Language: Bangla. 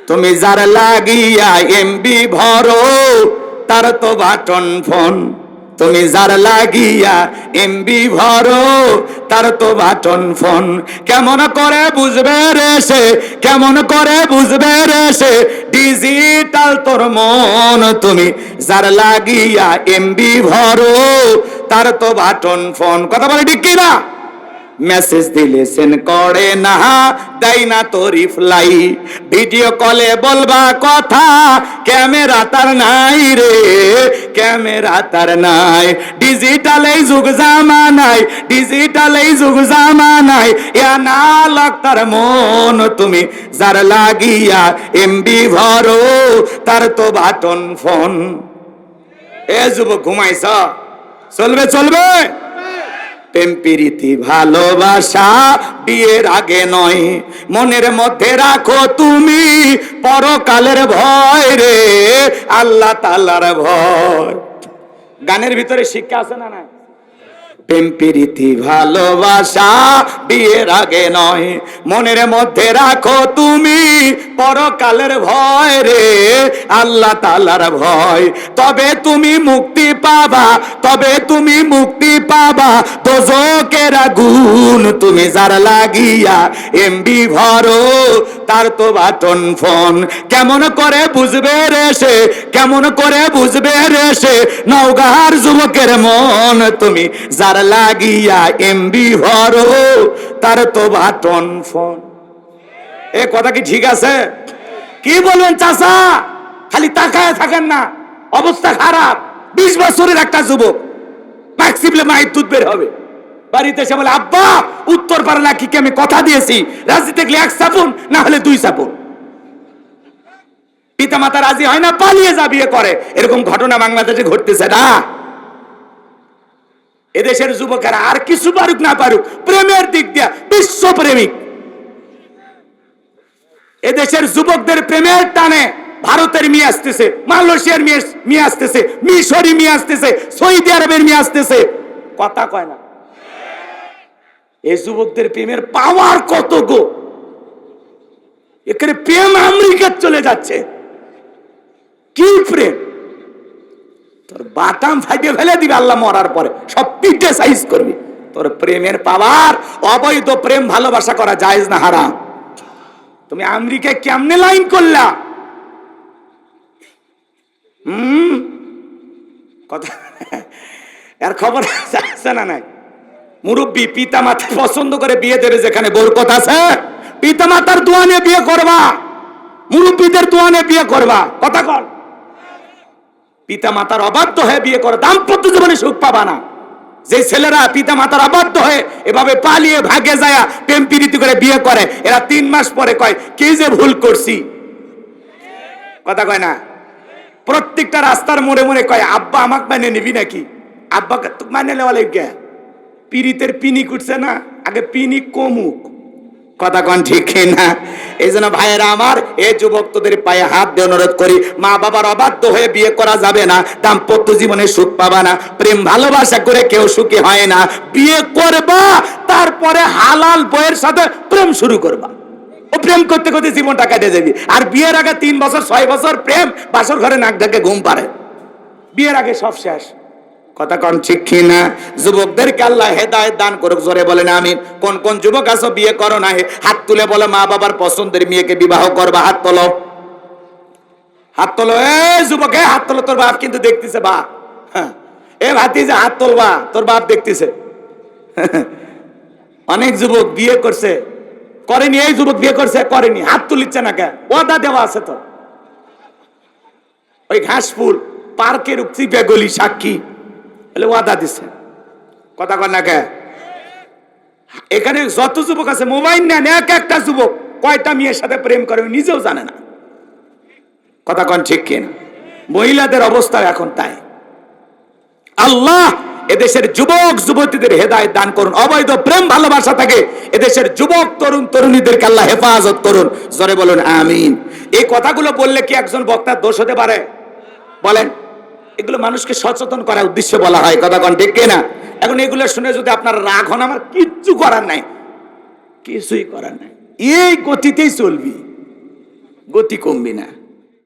তুমি যার লাগিয়া এমবি ভরো তার তো বাটন ফোন। তুমি যার লাগিয়া এমবি ভরো তার তো বাটন ফোন। কেমন করে বুঝবে রে সে, কেমন করে বুঝবে রে সে ডিজিটাল তোর মন। তুমি যার লাগিয়া এমবি ভরো তার তো বাটন ফোন। কথা বলে ঠিক কিনা? মেসেজ দিলে সেন্ড করে না, দেয় না তো রিপ্লাই। ভিডিও কলে বলবা কথা, ক্যামেরা তার নাই রে, ক্যামেরা তার নাই। ডিজিটাল এই যুগ জামানায়, ডিজিটাল এই যুগ জামানায় ইয়া না লাগ তার মন। তুমি যার লাগিয়া এমবি ভরো তার তো বাটন ফোন। এ যুবক ঘুমাইছ? চলবে চলবে। প্রেম প্রীতি ভালোবাসা বিয়ের আগে নয়, মনের মধ্যে রাখো তুমি পরকালের ভয় রে, আল্লাহ তাআলার ভয়। গানের ভিতরে শিক্ষা আছে না? না, প্রেম প্রীতি ভালোবাসা বিয়ের আগে নয়, মনের মধ্যে রাখো তুমি পরকালের ভয় রে, আল্লাহ তাআলার ভয়। তবে তুমি মুক্তি পাবা, তবে তুমি মুক্তি পাবা দোজখের আগুন। তুমি যার লাগিয়া এমবি ভরো তার তো বাটন ফোন। কেমন করে বুঝবে রে সে, কেমন করে বুঝবে রে সে নওগাঁর যুবকের মন। তুমি যার লাগিয়া এমবি ভরো তার তো বাটন ফোন। এ কথা কি ঠিক আছে? কি বলবেন চাচা? খালি তাকায় থাকেন না, অবস্থা খারাপ। 20 বছরের একটা যুবক ম্যাক্সিমলে মায়ের দুধ বের হবে, বাড়িতে এসে বলে আব্বা উত্তর পারে না, কি আমি কথা দিয়েছি রাজি দেখলে 1 চাপুন না হলে 2 চাপুন। পিতা মাতা রাজি হয় না, পালিয়ে যা বিয়ে করে। এরকম ঘটনা বাংলাদেশে ঘটতেছে না? এদেশের যুবকেরা আর কিছু পারুক না পারুক, প্রেমের দিক দিয়ে বিশ্বপ্রেমিক। এদেশের যুবকদের প্রেমের টানে ভারতের মেয়ে আসতেছে, মালয়েশিয়ার মেয়ে আসতেছে, মিশরি মেয়ে আসতেছে, সৌদি আরবের মেয়ে আসতেছে। কথা কয় না? এই যুবকদের প্রেমের পাওয়ার কত গো! এখানে প্রেম আমেরিকা চলে যাচ্ছে। কি প্রেম! তোর বাটাম ফাইটে ফেলে দিবে আল্লাহ মরার পরে, সব পিঠে সাইজ করবি। তোর প্রেমের পাওয়ার। অবৈধ প্রেম ভালোবাসা করা জায়েজ না হারাম? তুমি আমেরিকায় কেমনে লাইন করলা? কথা এর খবর আছে না? নাই মুরব্বী পিতা মাতা পছন্দ করে বিয়ে দেবে, যেখানে বরকত আছে পিতা মাতার দোয়া নিয়ে বিয়ে করবা, মুরব্বীদের দোয়া নিয়ে বিয়ে করবা। কথা কর। পিতা মাতার অবাধ্য হয়ে বিয়ে করো, দাম্পত্য জীবনে সুখ পাবা না। যে ছেলেরা পিতা মাতার অবাধ্য হয়ে এভাবে পালিয়ে ভাগে যায় প্রেম প্রীতি করে বিয়ে করে, এরা 3 মাস পরে কয় কি যে ভুল করছি। কথা কয় না? প্রত্যেকটা রাস্তার মোড়ে মোড়ে কয় আব্বা আমাকে মানে নিবি নাকি? আব্বাকে মানে নেওয়া লাগে। পীড়িতের পিনি কুটছে না, আগে পিনি কমুক। কথা কন ঠিক না? এই জন্য ভাইয়েরা আমার, এই যুবক তোদের পায়ে হাত দিয়ে অনুরোধ করি, মা বাবার অবাধ্য হয়ে বিয়ে করা যাবে না। দাম্পত্য জীবনে সুখ পাবা না। প্রেম ভালোবাসা করে কেউ সুখী হয় না। বিয়ে করবা, তারপরে হালাল বইয়ের সাথে প্রেম শুরু করবা। ও প্রেম করতে করতে জীবনটা কেটে যাবি। আর বিয়ের আগে 3 বছর 6 বছর প্রেম, বাসর ঘরে নাক ডাকে ঘুম পারে। বিয়ের আগে সব শেষ। কথা কন ঠিক কি না? যুবকদেরকে আল্লাহ হেদায়েত দান করুক, জোরে বলেন আমিন। কোন কোন যুবক আছো বিয়ে করো না, হাত তুলে বলে মা বাবার পছন্দের মেয়েকে বিবাহ করবা। হাত তোলো, হাত তোলো। এই যুবক, হাত তোলো। তোর বাপ কিন্তু দেখতেছে। বা এ ভাতিজা হাত তোলবা, তোর বাপ দেখতেছে। অনেক যুবক বিয়ে করছে করেনি, এই যুবক বিয়ে করছে করেনি, হাত তুলিচ্ছে না কে? ওয়াদা দেওয়া আছে তো। ওই ঘাসফুল পার্কের চিপে গলি সাক্ষী ওয়াদা দিছে। কথা কর না কে? এখানে যত যুবক আছে মোবাইল নেন, এক একটা যুবক কয়টা মেয়ের সাথে প্রেম করে নিজেও জানে না। কথা কন ঠিক কিনা? মহিলাদের অবস্থা এখন তাই। আল্লাহ এদেশের যুবক যুবতীদের হেদায়েত দান করুন। অবৈধ প্রেম ভালোবাসা থেকে এদেশের যুবক তরুণ তরুণীদেরকে আল্লাহ হেফাজত করুন। জোরে বলুন আমিন। এই কথাগুলো বললে কি একজন বক্তার দোষ হতে পারে? বলেন। এগুলো মানুষকে সচেতন করার উদ্দেশ্যে বলা হয়। কথা কন ঠিক কিনা? এখন এগুলো শুনে যদি আপনার রাগ হন, আমার কিচ্ছু করার নাই, কিছুই করার নাই। এই গতিতেই চলবি। গতি কমবি না।